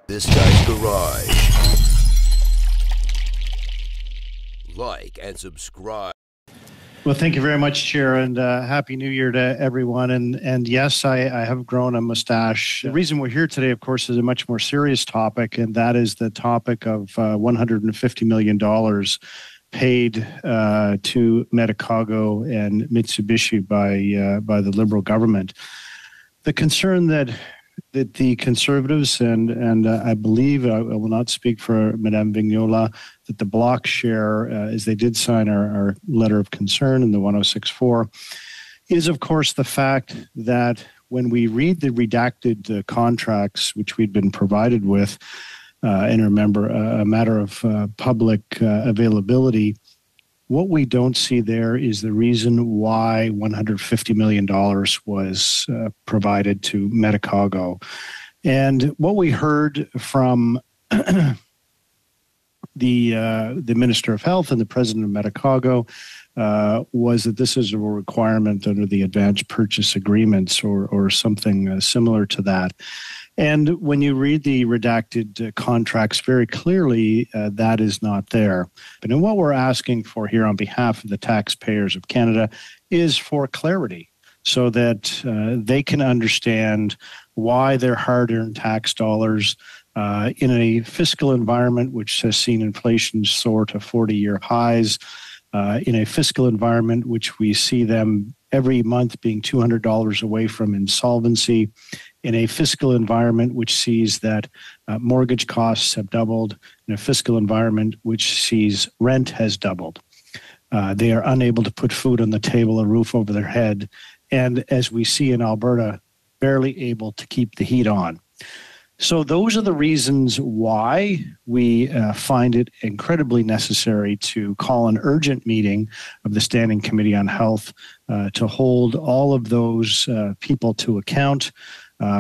This Guy's Garage. Like and subscribe. Well, thank you very much, Chair, and Happy New Year to everyone. And yes, I have grown a mustache. The reason we're here today, of course, is a much more serious topic, and that is the topic of $150 million paid to Medicago and Mitsubishi by the Liberal government. The concern that the Conservatives and I believe, I will not speak for Madame Vignola, that the Bloc share, as they did sign our letter of concern in the 1064, is, of course, the fact that when we read the redacted contracts, which we'd been provided with, and remember, a matter of public availability, what we don't see there is the reason why $150 million was provided to Medicago. And what we heard from the Minister of Health and the President of Medicago was that this is a requirement under the advanced purchase agreements or something similar to that. And when you read the redacted contracts very clearly, that is not there. But what we're asking for here on behalf of the taxpayers of Canada is for clarity so that they can understand why their hard-earned tax dollars in a fiscal environment which has seen inflation soar to 40-year highs, in a fiscal environment which we see them every month being $200 away from insolvency, in a fiscal environment which sees that mortgage costs have doubled, in a fiscal environment which sees rent has doubled. They are unable to put food on the table, a roof over their head, and as we see in Alberta, barely able to keep the heat on. So those are the reasons why we find it incredibly necessary to call an urgent meeting of the Standing Committee on Health to hold all of those people to account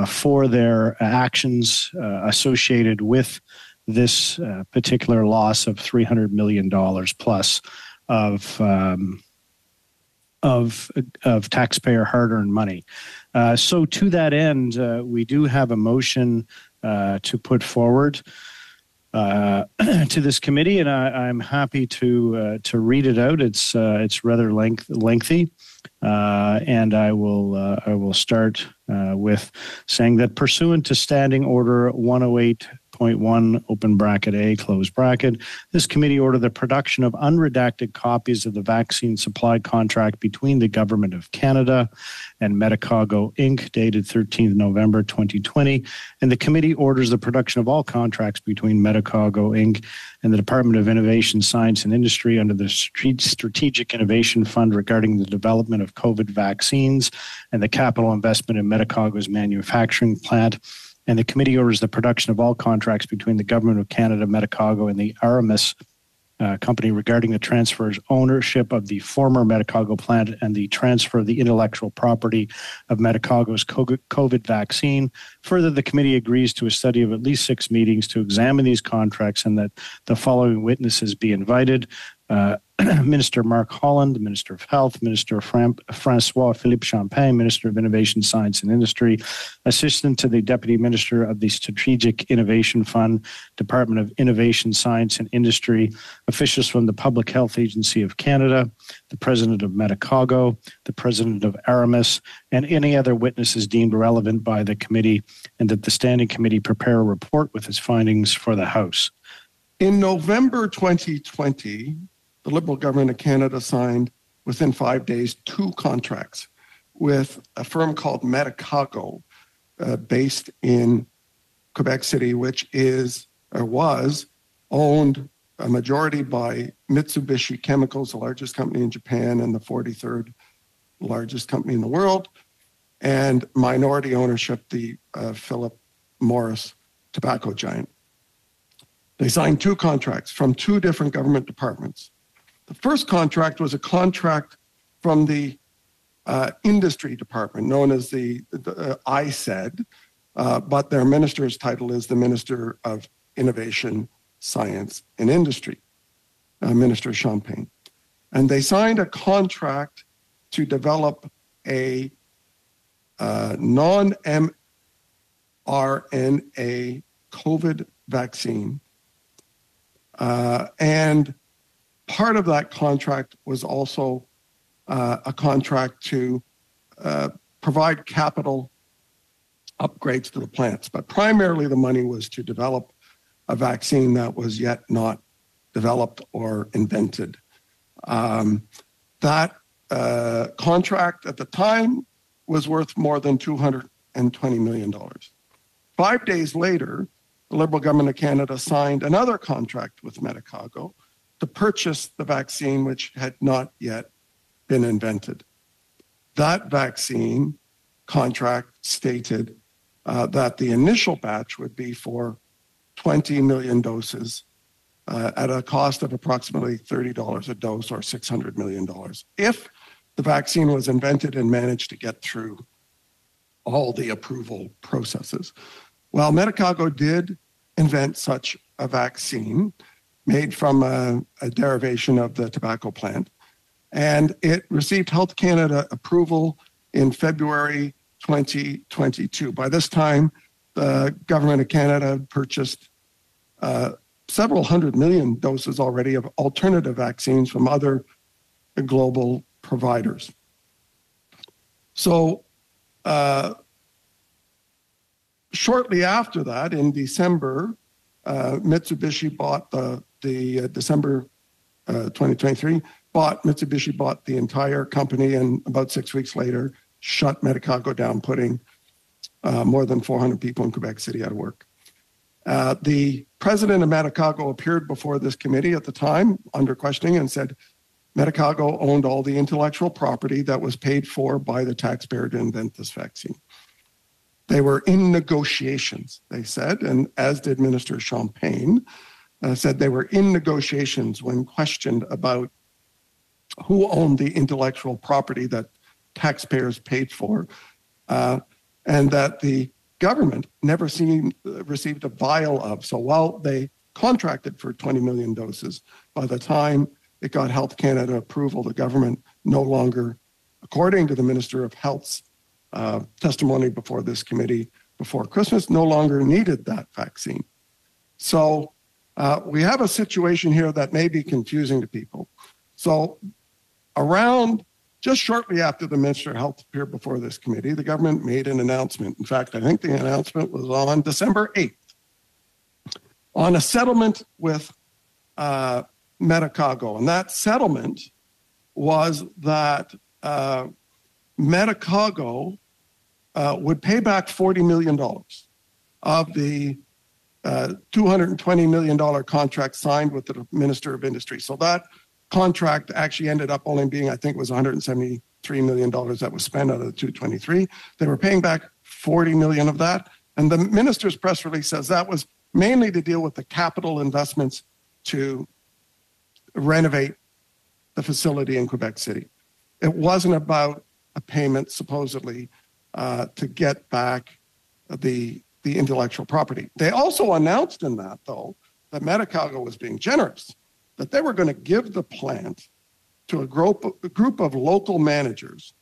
for their actions associated with this particular loss of $300 million plus of taxpayer hard-earned money. So to that end, we do have a motion to put forward to this committee, and I'm happy to read it out. It's rather lengthy, and I will start with saying that pursuant to Standing Order 108.1 open bracket A close bracket, this committee ordered the production of unredacted copies of the vaccine supply contract between the Government of Canada and Medicago Inc. dated 13th November 2020, and the committee orders the production of all contracts between Medicago Inc. and the Department of Innovation, Science and Industry under the Strategic Innovation Fund regarding the development of COVID vaccines and the capital investment in Medicago's manufacturing plant. And the committee orders the production of all contracts between the Government of Canada, Medicago, and the Aramis company regarding the transfer of ownership of the former Medicago plant and the transfer of the intellectual property of Medicago's COVID vaccine. Further, the committee agrees to a study of at least 6 meetings to examine these contracts and that the following witnesses be invited. Minister Mark Holland, Minister of Health, Minister Francois Philippe Champagne, Minister of Innovation, Science and Industry, Assistant to the Deputy Minister of the Strategic Innovation Fund, Department of Innovation, Science and Industry, officials from the Public Health Agency of Canada, the President of Medicago, the President of Aramis, and any other witnesses deemed relevant by the committee, and that the Standing Committee prepare a report with its findings for the House. In November 2020, the Liberal Government of Canada signed, within 5 days, 2 contracts with a firm called Medicago, based in Quebec City, which is or was owned a majority by Mitsubishi Chemicals, the largest company in Japan and the 43rd largest company in the world, and minority ownership, the Philip Morris tobacco giant. They signed 2 contracts from 2 different government departments. The first contract was a contract from the industry department, known as the ISED, but their minister's title is the Minister of Innovation, Science and Industry, Minister Champagne. And they signed a contract to develop a non-mRNA COVID vaccine. And part of that contract was also a contract to provide capital upgrades to the plants. But primarily the money was to develop a vaccine that was yet not developed or invented. That contract at the time was worth more than $220 million. 5 days later, the Liberal government of Canada signed another contract with Medicago to purchase the vaccine, which had not yet been invented. That vaccine contract stated that the initial batch would be for 20 million doses at a cost of approximately $30 a dose or $600 million if the vaccine was invented and managed to get through all the approval processes. Well, Medicago did invent such a vaccine made from a derivation of the tobacco plant, and it received Health Canada approval in February 2022. By this time, the government of Canada had purchased several hundred million doses already of alternative vaccines from other global providers. So shortly after that, in December, Mitsubishi bought December 2023, Mitsubishi bought the entire company, and about 6 weeks later, shut Medicago down, putting more than 400 people in Quebec City out of work. The president of Medicago appeared before this committee at the time under questioning and said Medicago owned all the intellectual property that was paid for by the taxpayer to invent this vaccine. They were in negotiations, they said, and as did Minister Champagne, said they were in negotiations when questioned about who owned the intellectual property that taxpayers paid for, and that the government never received a vial of. So while they contracted for 20 million doses, by the time it got Health Canada approval, the government no longer, according to the Minister of Health's testimony before this committee before Christmas, no longer needed that vaccine. So we have a situation here that may be confusing to people. So just shortly after the Minister of Health appeared before this committee, the government made an announcement. In fact, I think the announcement was on December 8th on a settlement with Medicago. And that settlement was that Medicago would pay back $40 million of the $220 million contract signed with the Minister of Industry. So that contract actually ended up only being, I think it was $173 million that was spent out of the 223. They were paying back 40 million of that. And the minister's press release says that was mainly to deal with the capital investments to renovate the facility in Quebec City. It wasn't about a payment supposedly to get back the intellectual property. They also announced in that, though, that Medicago was being generous, that they were going to give the plant to a group of local managers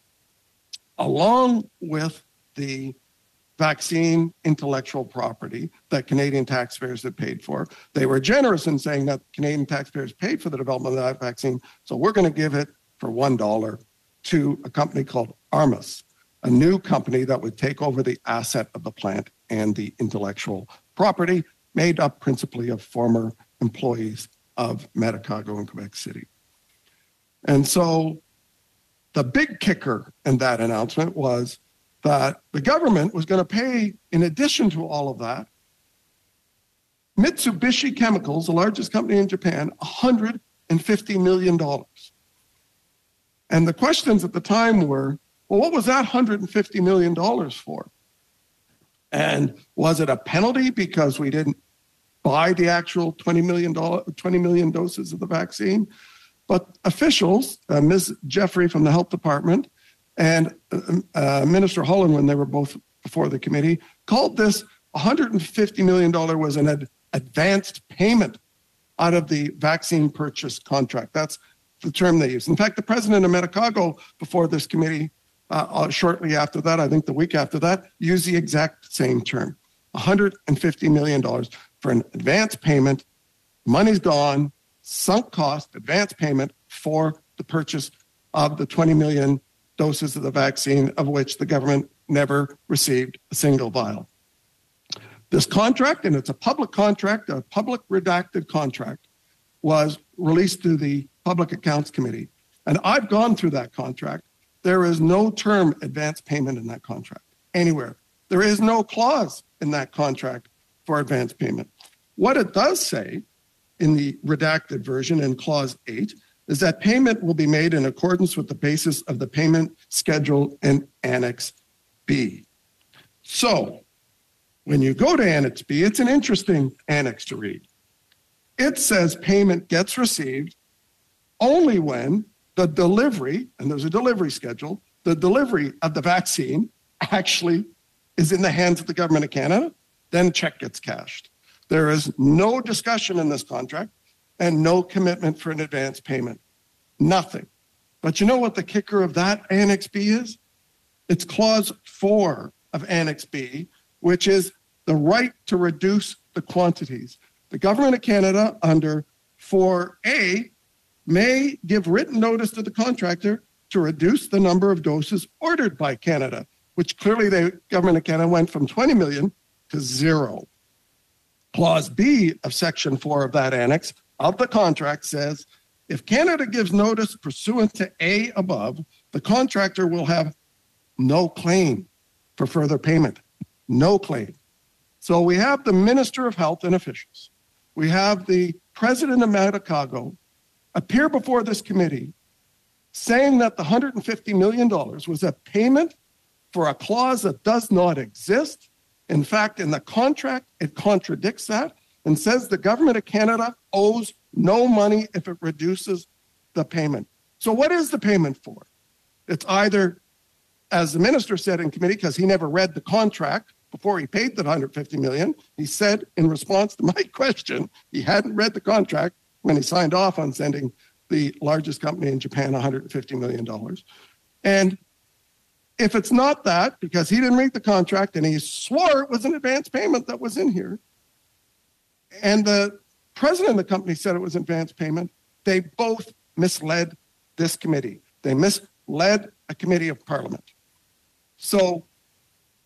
along with the vaccine intellectual property that Canadian taxpayers had paid for. They were generous in saying that Canadian taxpayers paid for the development of that vaccine, so we're going to give it for $1 to a company called Armas, a new company that would take over the asset of the plant and the intellectual property made up principally of former employees of Medicago in Quebec City. And so the big kicker in that announcement was that the government was going to pay, in addition to all of that, Mitsubishi Chemicals, the largest company in Japan, $150 million. And the questions at the time were, well, what was that $150 million for? And was it a penalty because we didn't buy the actual 20 million doses of the vaccine? But officials, Ms. Jeffrey from the Health Department and Minister Holland, when they were both before the committee, called this $150 million was an advanced payment out of the vaccine purchase contract. That's the term they used. In fact, the president of Medicago before this committee, shortly after that, I think the week after that, used the exact same term. $150 million for an advance payment. Money's gone, sunk cost, advance payment for the purchase of the 20 million doses of the vaccine, of which the government never received a single vial. This contract, and it's a public contract, a public redacted contract, was released to the Public Accounts Committee. And I've gone through that contract. There is no term advance payment in that contract anywhere. There is no clause in that contract for advance payment. What it does say in the redacted version in clause 8 is that payment will be made in accordance with the basis of the payment schedule in Annex B. So when you go to Annex B, it's an interesting annex to read. It says payment gets received only when the delivery, and there's a delivery schedule, the delivery of the vaccine actually is in the hands of the government of Canada, then check gets cashed. There is no discussion in this contract and no commitment for an advance payment. Nothing. But you know what the kicker of that Annex B is? It's clause 4 of Annex B, which is the right to reduce the quantities. The government of Canada under 4A may give written notice to the contractor to reduce the number of doses ordered by Canada, which clearly the government of Canada went from 20 million to 0. Clause B of Section 4 of that annex of the contract says, if Canada gives notice pursuant to A above, the contractor will have no claim for further payment. No claim. So we have the Minister of Health and officials. We have the President of Medicago appear before this committee saying that the $150 million was a payment for a clause that does not exist. In fact, in the contract, it contradicts that and says the government of Canada owes no money if it reduces the payment. So what is the payment for? It's either, as the minister said in committee, because he never read the contract before he paid the $150 million, he said in response to my question, he hadn't read the contract when he signed off on sending the largest company in Japan $150 million. And if it's not that, because he didn't read the contract and he swore it was an advance payment that was in here, and the president of the company said it was advance payment, they both misled this committee. They misled a committee of parliament. So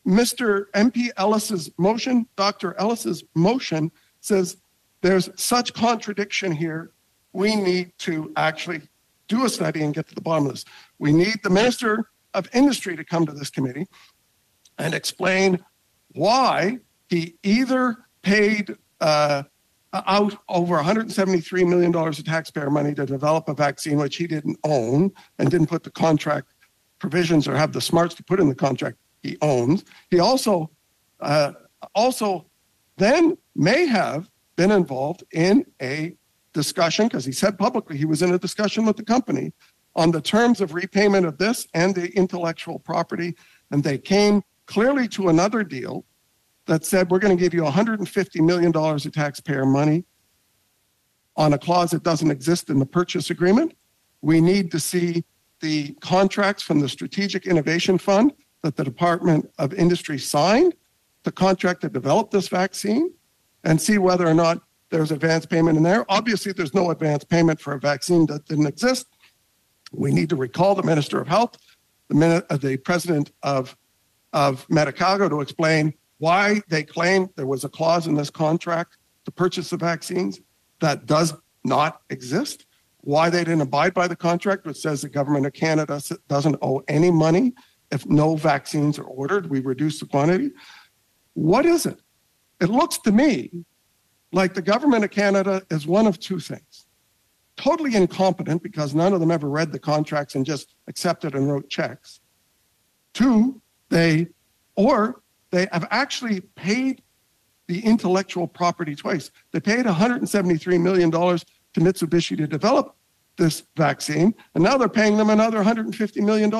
Mr. MP Ellis's motion, Dr. Ellis's motion says there's such contradiction here, we need to actually do a study and get to the bottom of this. We need the Minister of Industry to come to this committee and explain why he either paid out over $173 million of taxpayer money to develop a vaccine which he didn't own and didn't put the contract provisions or have the smarts to put in the contract he owns. He also then may have been involved in a discussion, because he said publicly he was in a discussion with the company on the terms of repayment of this and the intellectual property, and they came clearly to another deal that said we're going to give you $150 million of taxpayer money on a clause that doesn't exist in the purchase agreement. We need to see the contracts from the Strategic Innovation Fund that the Department of Industry signed, the contract to develop this vaccine, and see whether or not there's advance payment in there. Obviously, there's no advance payment for a vaccine that didn't exist. We need to recall the Minister of Health, the President of Medicago, to explain why they claim there was a clause in this contract to purchase the vaccines that does not exist, why they didn't abide by the contract, which says the government of Canada doesn't owe any money if no vaccines are ordered. We reduce the quantity. What is it? It looks to me like the government of Canada is one of two things. Totally incompetent because none of them ever read the contracts and just accepted and wrote checks. Two, they have actually paid the intellectual property twice. They paid $173 million to Mitsubishi to develop this vaccine, and now they're paying them another $150 million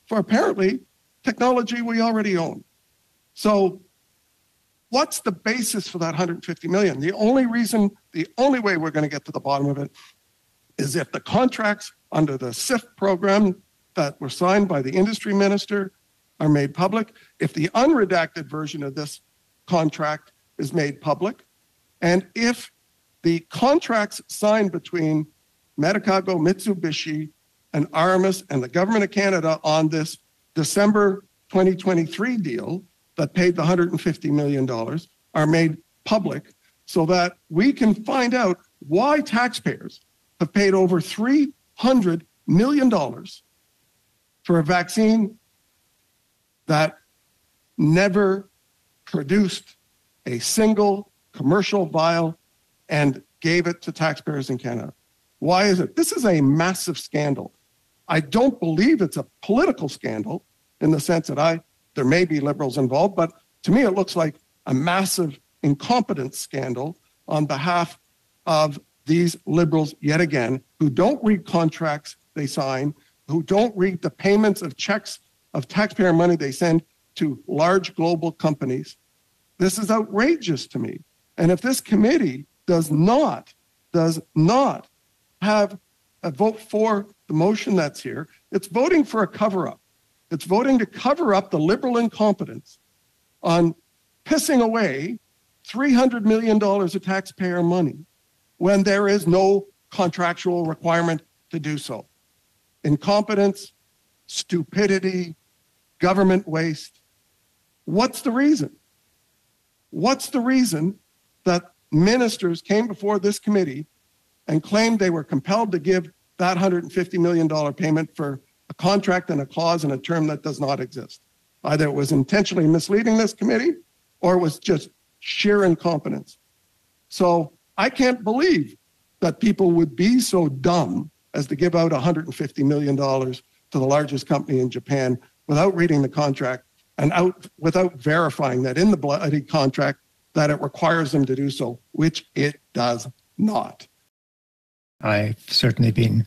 for apparently technology we already own. So what's the basis for that $150 million? The only way we're going to get to the bottom of it is if the contracts under the SIF program that were signed by the industry minister are made public, if the unredacted version of this contract is made public, and if the contracts signed between Medicago, Mitsubishi, and Aramis and the government of Canada on this December 2023 deal that paid the $150 million are made public so that we can find out why taxpayers have paid over $300 million for a vaccine that never produced a single commercial vial and gave it to taxpayers in Canada. Why is it? This is a massive scandal. I don't believe it's a political scandal in the sense that there may be Liberals involved, but to me it looks like a massive incompetence scandal on behalf of these Liberals yet again, who don't read contracts they sign, who don't read the payments of checks of taxpayer money they send to large global companies. This is outrageous to me. And if this committee does not have a vote for the motion that's here, it's voting for a cover-up. It's voting to cover up the Liberal incompetence on pissing away $300 million of taxpayer money when there is no contractual requirement to do so. Incompetence, stupidity, government waste. What's the reason? What's the reason that ministers came before this committee and claimed they were compelled to give that $150 million payment for a contract and a clause and a term that does not exist? Either it was intentionally misleading this committee or it was just sheer incompetence. So I can't believe that people would be so dumb as to give out $150 million to the largest company in Japan without reading the contract and without verifying that in the bloody contract that it requires them to do so, which it does not. I've certainly been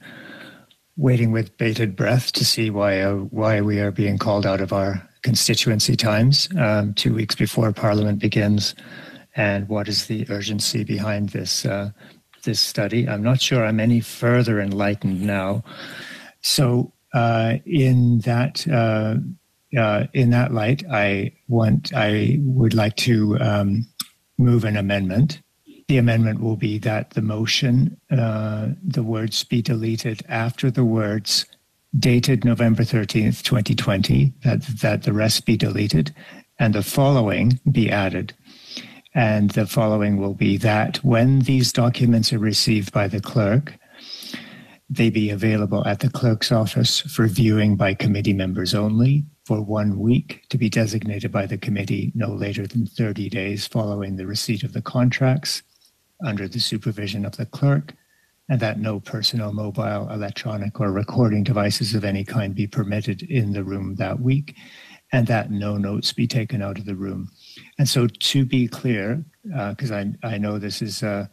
waiting with bated breath to see why we are being called out of our constituency times 2 weeks before Parliament begins, and what is the urgency behind this study. I'm not sure I'm any further enlightened now. So in that light, I would like to move an amendment. The amendment will be that the motion, the words be deleted after the words dated November 13th, 2020, that the rest be deleted, and the following be added. And the following will be that when these documents are received by the clerk, they be available at the clerk's office for viewing by committee members only for 1 week, to be designated by the committee no later than 30 days following the receipt of the contracts under the supervision of the clerk, and that no personal, mobile, electronic, or recording devices of any kind be permitted in the room that week, and that no notes be taken out of the room. And so to be clear, because I know this is a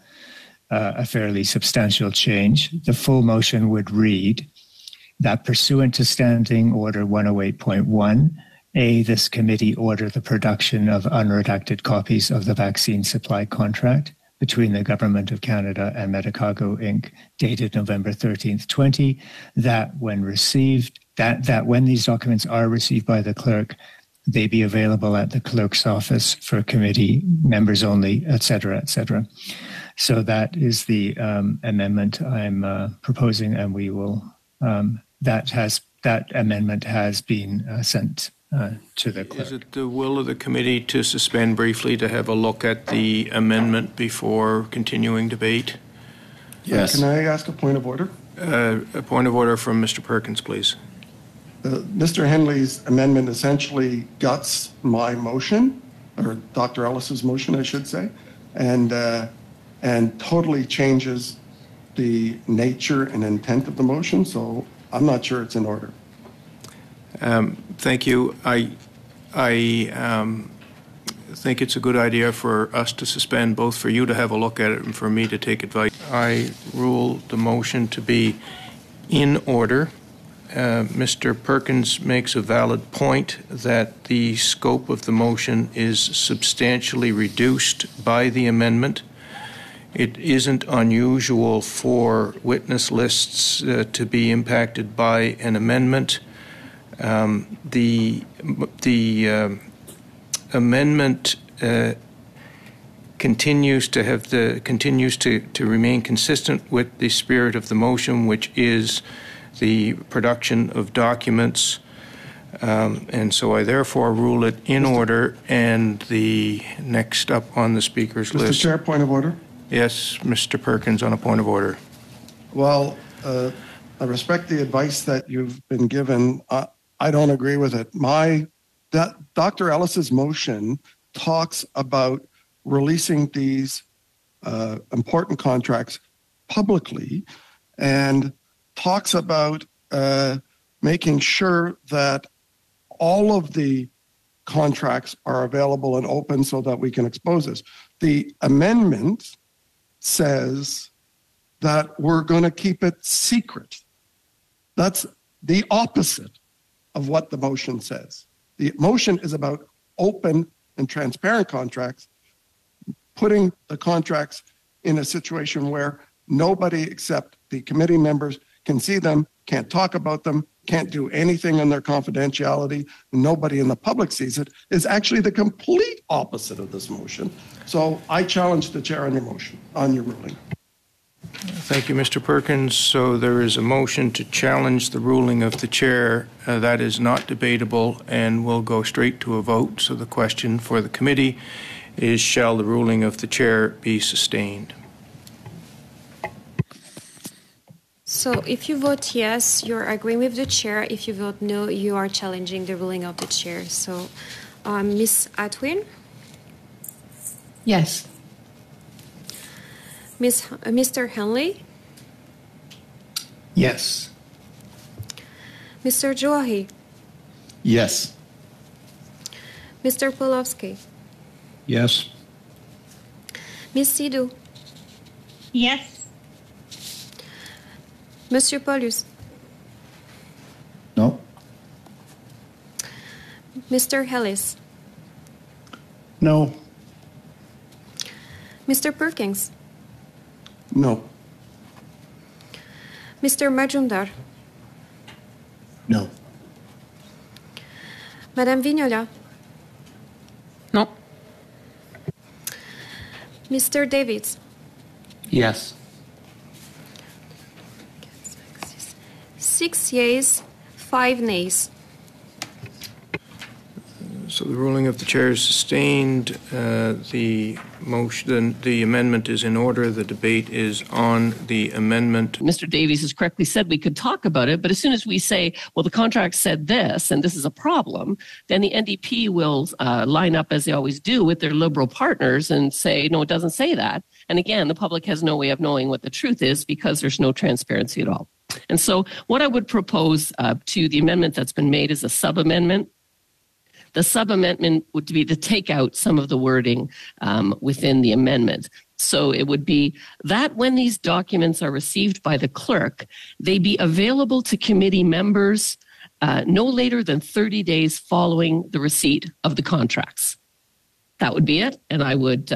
fairly substantial change, the full motion would read that pursuant to Standing Order 108.1, A, this committee order the production of unredacted copies of the vaccine supply contract between the Government of Canada and Medicago Inc., dated November 13th, 20, that when received, that when these documents are received by the clerk, they be available at the clerk's office for committee members only, et cetera, et cetera. So that is the amendment I'm proposing, and we will, that amendment has been sent to the clerk. Is it the will of the committee to suspend briefly to have a look at the amendment before continuing debate? Yes. Can I ask a point of order? A point of order from Mr. Perkins, please. Mr. Henley's amendment essentially guts my motion, or Dr. Ellis's motion, I should say, and totally changes the nature and intent of the motion. So I'm not sure it's in order. Thank you. I think it's a good idea for us to suspend, both for you to have a look at it and for me to take advice. I rule the motion to be in order. Mr. Perkins makes a valid point that the scope of the motion is substantially reduced by the amendment. It isn't unusual for witness lists to be impacted by an amendment. The amendment continues to remain consistent with the spirit of the motion, which is the production of documents. And so I therefore rule it in order. And the next up on the speaker's list. Mr. Chair, point of order. Yes, Mr. Perkins, on a point of order. Well, I respect the advice that you've been given. I don't agree with it. Dr. Ellis's motion talks about releasing these important contracts publicly and talks about making sure that all of the contracts are available and open so that we can expose this. The amendment says that we're going to keep it secret. That's the opposite of what the motion says. The motion is about open and transparent contracts, putting the contracts in a situation where nobody except the committee members can see them, can't talk about them, can't do anything on their confidentiality, nobody in the public sees it, is actually the complete opposite of this motion. So I challenge the chair on your motion, on your ruling. Thank you, Mr. Perkins. So there is a motion to challenge the ruling of the chair. That is not debatable and will go straight to a vote. So the question for the committee is, shall the ruling of the chair be sustained? So if you vote yes, you're agreeing with the chair. If you vote no, you are challenging the ruling of the chair. So Ms. Atwin? Yes. Mr. Henley? Yes. Mr. Joahi? Yes. Mr. Polowski? Yes. Ms. Sidhu? Yes. Monsieur Paulus? No. Mr. Ellis? No. Mr. Perkins? No. Mr. Majumdar? No. Madame Vignola? No. Mr. Davids? Yes. 6 yeas, 5 nays. So the ruling of the chair is sustained. The motion, the amendment is in order. The debate is on the amendment. Mr. Davies has correctly said we could talk about it, but as soon as we say, well, the contract said this, and this is a problem, then the NDP will line up, as they always do, with their Liberal partners and say, no, it doesn't say that. And again, the public has no way of knowing what the truth is because there's no transparency at all. And so what I would propose to the amendment that's been made is a sub-amendment. The sub-amendment would be to take out some of the wording within the amendment. So it would be that when these documents are received by the clerk, they be available to committee members no later than 30 days following the receipt of the contracts. That would be it. And I would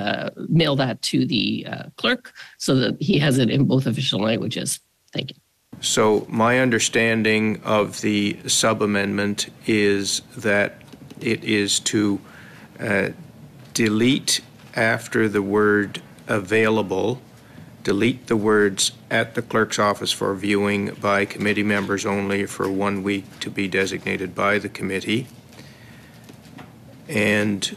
mail that to the clerk so that he has it in both official languages. Thank you. So my understanding of the sub-amendment is that it is to delete after the word available, delete the words at the clerk's office for viewing by committee members only for 1 week to be designated by the committee, and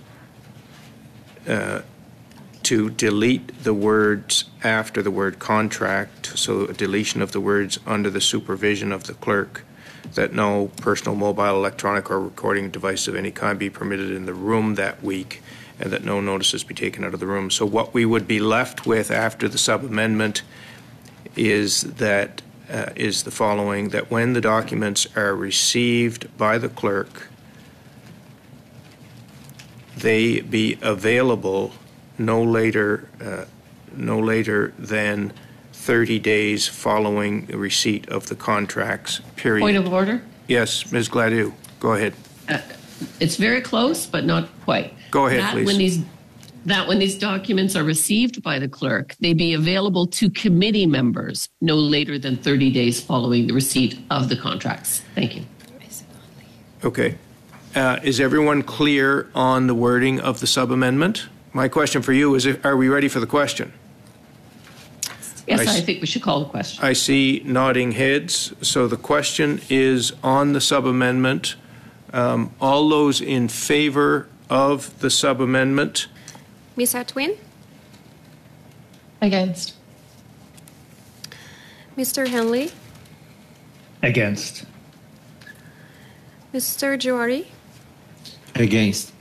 to delete the words after the word contract, so a deletion of the words under the supervision of the clerk, that no personal, mobile, electronic, or recording device of any kind be permitted in the room that week, and that no notices be taken out of the room. So what we would be left with after the sub-amendment is that is the following: that when the documents are received by the clerk, they be available no later than 30 days following the receipt of the contracts, period. Point of order? Yes, Ms. Gladue, go ahead. It's very close, but not quite. Go ahead, please. When these documents are received by the clerk, they be available to committee members no later than 30 days following the receipt of the contracts. Thank you. Okay. Is everyone clear on the wording of the sub-amendment? My question for you is, are we ready for the question? Yes, I think we should call the question. I see nodding heads. So the question is on the sub-amendment. All those in favor of the sub-amendment? Ms. Atwin? Against. Mr. Henley? Against. Mr. Juari? Against.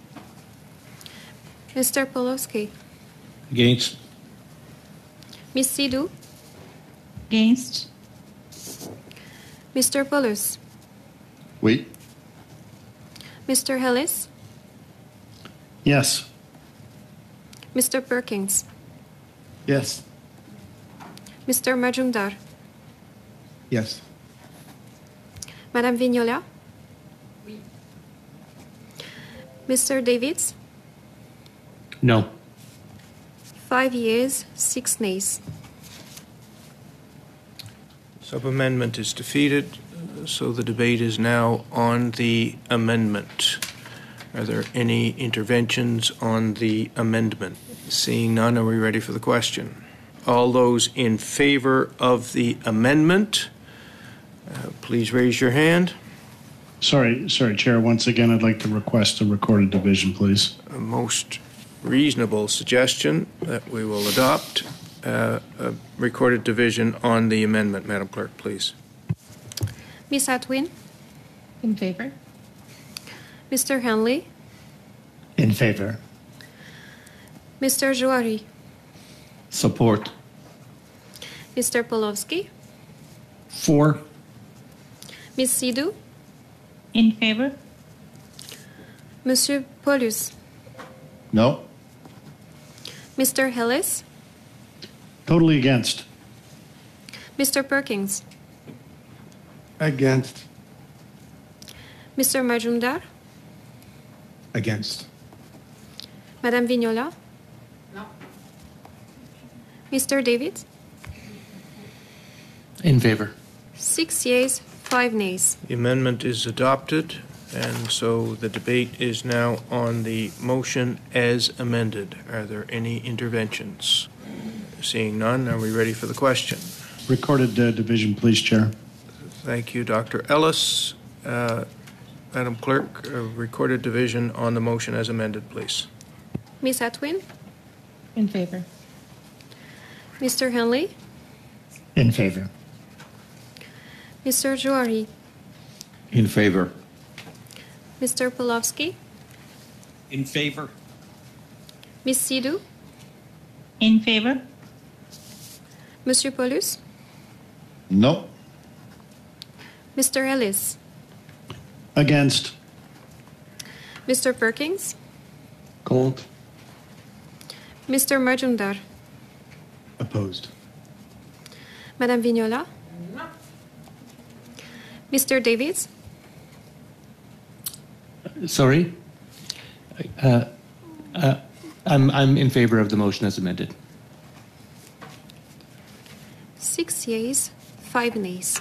Mr. Polowski? Against. Ms. Sidhu? Against. Mr. Paulus? Oui. Mr. Ellis? Yes. Mr. Perkins? Yes. Mr. Majumdar? Yes. Madame Vignola? Oui. Mr. Davids? No. 5 yeas, 6 nays. Sub-amendment is defeated, so the debate is now on the amendment. Are there any interventions on the amendment? Seeing none, are we ready for the question? All those in favor of the amendment, please raise your hand. Sorry, Chair. Once again, I'd like to request a recorded division, please. A most reasonable suggestion that we will adopt a recorded division on the amendment. Madam Clerk, please. Ms. Atwin? In favor. Mr. Henley? In favor. Mr. Juari? Support. Mr. Polowski? For. Ms. Sidhu? In favor. Monsieur Paulus? No. Mr. Ellis? Totally against. Mr. Perkins? Against. Mr. Majumdar? Against. Madame Vignola? No. Mr. David? In favor. 6 yeas, 5 nays. The amendment is adopted, and so the debate is now on the motion as amended. Are there any interventions? Seeing none, are we ready for the question? Recorded division, please, Chair. Thank you, Dr. Ellis. Madam Clerk, recorded division on the motion as amended, please. Ms. Atwin? In favor. Mr. Henley? In favor. Mr. Juari? In favor. Mr. Polowski? In favor. Ms. Sidhu? In favor. Monsieur Paulus? No. Mr. Ellis? Against. Mr. Perkins? Contre. Mr. Majumdar? Opposed. Madame Vignola? No. Mr. Davids? Sorry. I'm in favor of the motion as amended. 6 yeas, 5 nays.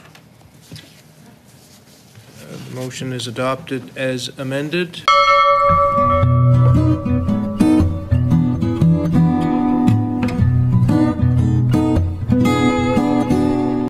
The motion is adopted as amended.